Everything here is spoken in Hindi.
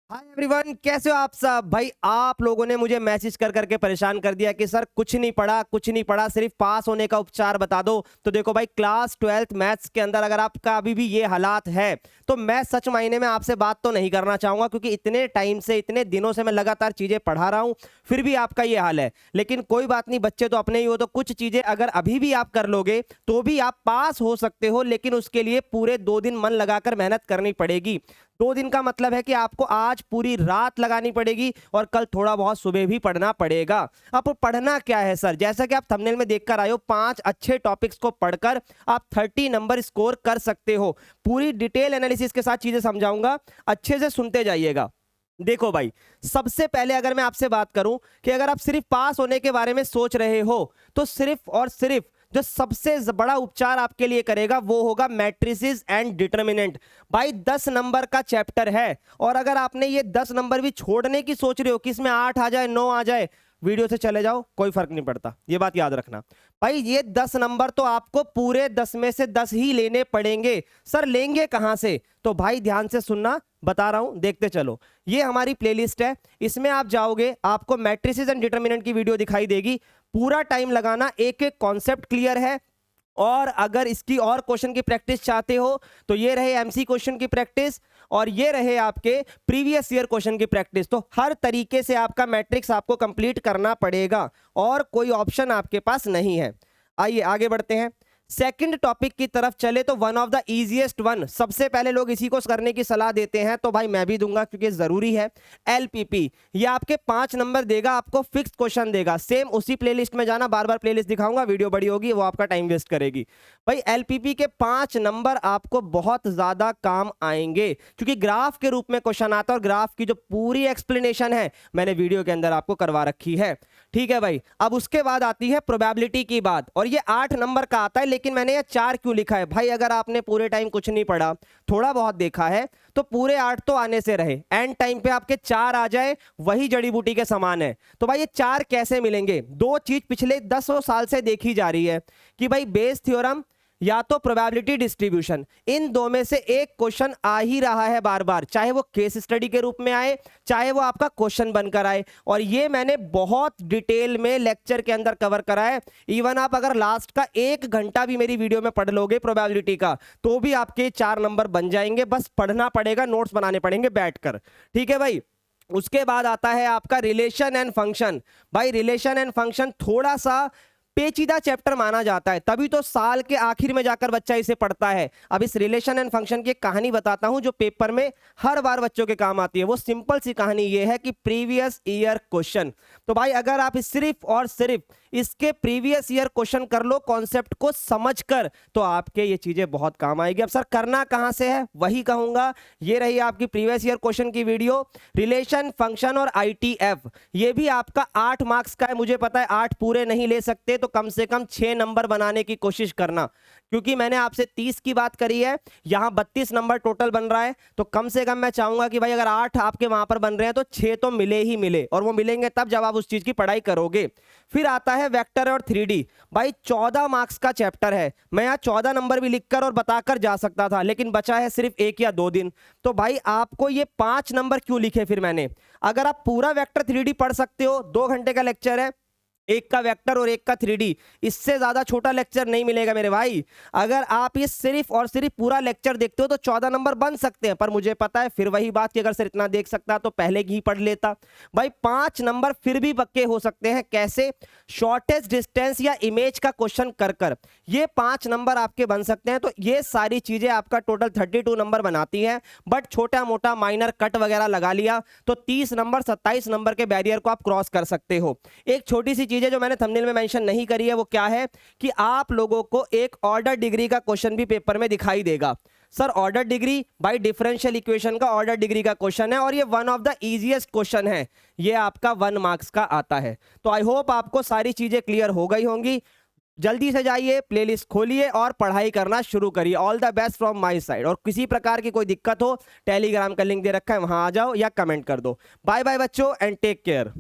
हाय एवरीवन, कैसे हो आप सब। भाई आप लोगों ने मुझे मैसेज कर करके परेशान कर दिया कि सर कुछ नहीं पढ़ा सिर्फ पास होने का उपचार बता दो। तो देखो भाई, क्लास 12th मैथ्स के अंदर अगर आपका अभी भी ये हालात है तो मैं सच मायने में आपसे बात तो नहीं करना चाहूंगा, क्योंकि इतने टाइम से इतने दिनों से मैं लगातार चीजें पढ़ा रहा हूं फिर भी आपका ये हाल है। लेकिन कोई बात नहीं, बच्चे तो अपने ही हो, तो कुछ चीजें अगर अभी भी आप कर लोगे तो भी आप पास हो सकते हो, लेकिन उसके लिए पूरे 2 दिन मन लगाकर मेहनत करनी पड़ेगी। 2 दिन का मतलब है कि आपको आज पूरी रात लगानी पड़ेगी और कल थोड़ा बहुत सुबह भी पढ़ना पड़ेगा। अब पढ़ना क्या है सर, जैसा कि आप थंबनेल में देखकर आए हो, 5 अच्छे टॉपिक्स को पढ़कर आप 30 नंबर स्कोर कर सकते हो। पूरी डिटेल एनालिसिस के साथ चीजें समझाऊंगा, अच्छे से सुनते जाइएगा। देखो भाई, सबसे पहले अगर मैं आपसे बात करूं कि अगर आप सिर्फ पास होने के बारे में सोच रहे हो तो सिर्फ और सिर्फ जो सबसे बड़ा उपचार आपके लिए करेगा वो होगा मैट्रिसेस एंड डिटरमिनेंट। भाई 10 नंबर का चैप्टर है और अगर आपने ये 10 नंबर भी छोड़ने की सोच रहे हो कि इसमें 8 आ जाए 9 आ जाए, वीडियो से चले जाओ, कोई फर्क नहीं पड़ता, ये बात याद रखना। भाई ये 10 नंबर तो आपको पूरे 10 में से 10 ही लेने पड़ेंगे। सर लेंगे कहां से? तो भाई ध्यान से सुनना, बता रहा हूं, देखते चलो। ये हमारी प्लेलिस्ट है, इसमें आप जाओगे आपको मैट्रिसेस एंड डिटरमिनेंट की वीडियो दिखाई देगी। पूरा टाइम लगाना, एक एक कॉन्सेप्ट क्लियर है। और अगर इसकी और क्वेश्चन की प्रैक्टिस चाहते हो तो ये रहे एमसी क्वेश्चन की प्रैक्टिस और ये रहे आपके प्रीवियस ईयर क्वेश्चन की प्रैक्टिस। तो हर तरीके से आपका मैट्रिक्स आपको कंप्लीट करना पड़ेगा और कोई ऑप्शन आपके पास नहीं है। आइए आगे बढ़ते हैं, सेकंड टॉपिक की तरफ चले तो one of the easiest one, सबसे पहले लोग इसी को करने की सलाह देते हैं, तो भाई मैं भी दूंगा क्योंकि जरूरी है। एलपीपी, ये आपके 5 नंबर देगा, आपको फिक्स क्वेश्चन देगा। सेम उसी प्लेलिस्ट में जाना, बार बार प्लेलिस्ट दिखाऊंगा, वीडियो बड़ी होगी वो आपका टाइम वेस्ट करेगी। भाई एलपीपी के 5 नंबर आपको बहुत ज्यादा काम आएंगे क्योंकि ग्राफ के रूप में क्वेश्चन आता है और ग्राफ की जो पूरी एक्सप्लेनेशन है मैंने वीडियो के अंदर आपको करवा रखी है। ठीक है भाई, अब उसके बाद आती है प्रोबेबिलिटी की बात और ये 8 नंबर का आता है, लेकिन मैंने ये 4 क्यों लिखा है? भाई अगर आपने पूरे टाइम कुछ नहीं पढ़ा, थोड़ा बहुत देखा है, तो पूरे 8 तो आने से रहे, एंड टाइम पे आपके 4 आ जाए वही जड़ी बूटी के समान है। तो भाई ये 4 कैसे मिलेंगे? दो चीज पिछले 10 साल से देखी जा रही है कि भाई बेस थ्योरम या तो प्रोबेबिलिटी डिस्ट्रीब्यूशन, इन दो में से एक क्वेश्चन आ ही रहा है बार बार, चाहे वो केस स्टडी के रूप में आए चाहे वो आपका क्वेश्चन बनकर आए। और ये मैंने बहुत डिटेल में लेक्चर के अंदर कवर करा है। इवन आप अगर लास्ट का 1 घंटा भी मेरी वीडियो में पढ़ लोगे प्रोबेबिलिटी का तो भी आपके 4 नंबर बन जाएंगे, बस पढ़ना पड़ेगा, नोट्स बनाने पड़ेंगे बैठकर। ठीक है भाई, उसके बाद आता है आपका रिलेशन एंड फंक्शन। भाई रिलेशन एंड फंक्शन थोड़ा सा पेचीदा चैप्टर माना जाता है, तभी तो साल के आखिर में जाकर बच्चा इसे पढ़ता है। अब इस रिलेशन एंड फंक्शन की कहानी बताता हूं जो पेपर में हर बार बच्चों के काम आती है। वो सिंपल सी कहानी ये है कि प्रीवियस ईयर क्वेश्चन, तो भाई अगर आप सिर्फ और सिर्फ इसके प्रीवियस ईयर क्वेश्चन कर लो कॉन्सेप्ट को समझकर तो आपके ये चीजें बहुत काम आएगी। अब सर करना कहां से है वही कहूंगा, ये रही आपकी प्रीवियस ईयर क्वेश्चन की वीडियो। रिलेशन, फंक्शन और आईटीएफ, ये भी आपका 8 मार्क्स का है, मुझे पता है 8 पूरे नहीं ले सकते तो कम से कम 6 नंबर बनाने की कोशिश करना, क्योंकि मैंने आपसे 30 की बात करी है, यहां 32 नंबर टोटल बन रहा है, तो कम से कम मैं चाहूंगा कि भाई अगर 8 आपके वहां पर बन रहे हैं तो 6 तो मिले ही मिले, और वो मिलेंगे तब जब आप उस चीज की पढ़ाई करोगे। फिर आता है वेक्टर और 3D। भाई 14 मार्क्स का चैप्टर है, मैं यहाँ 14 नंबर भी लिखकर और बताकर जा सकता था, लेकिन बचा है सिर्फ 1 या 2 दिन, तो भाई आपको ये 5 नंबर क्यों लिखे फिर मैंने? अगर आप पूरा वेक्टर 3D पढ़ सकते हो, 2 घंटे का लेक्चर है, एक का वेक्टर और एक का 3D, इससे ज्यादा छोटा लेक्चर नहीं मिलेगा मेरे भाई। अगर आप ये सिर्फ और सिर्फ पूरा लेक्चर देखते हो तो 14 नंबर बन सकते हैं, पर मुझे पता है फिर वही बात कि अगर सर इतना देख सकता तो पहले ही पढ़ लेता। भाई 5 नंबर फिर भी पक्के हो सकते हैं, कैसे? शॉर्टेस्ट डिस्टेंस या इमेज का क्वेश्चन कर कर ये 5 नंबर आपके बन सकते हैं। तो ये सारी चीजें आपका टोटल 32 नंबर बनाती हैं, बट छोटा मोटा माइनर कट वगैरह लगा लिया तो 30 नंबर 27 नंबर के बैरियर को आप क्रॉस कर सकते हो। एक छोटी सी चीज है जो मैंने थंबनेल में मेंशन नहीं करी है, वो क्या है कि आप लोगों को एक ऑर्डर डिग्री का क्वेश्चन भी पेपर में दिखाई देगा। सर ऑर्डर डिग्री, भाई डिफरेंशियल इक्वेशन का ऑर्डर डिग्री का क्वेश्चन है और ये one of the easiest question है, ये आपका 1 मार्क्स का आता है। तो आई होप आपको सारी चीजें क्लियर हो गई होंगी। जल्दी से जाइए, प्लेलिस्ट खोलिए और पढ़ाई करना शुरू करिए। All the best from my side, और किसी प्रकार की कोई दिक्कत हो टेलीग्राम का लिंक दे रखा है वहां आ जाओ या कमेंट कर दो। बाय बाय बच्चों एंड टेक केयर।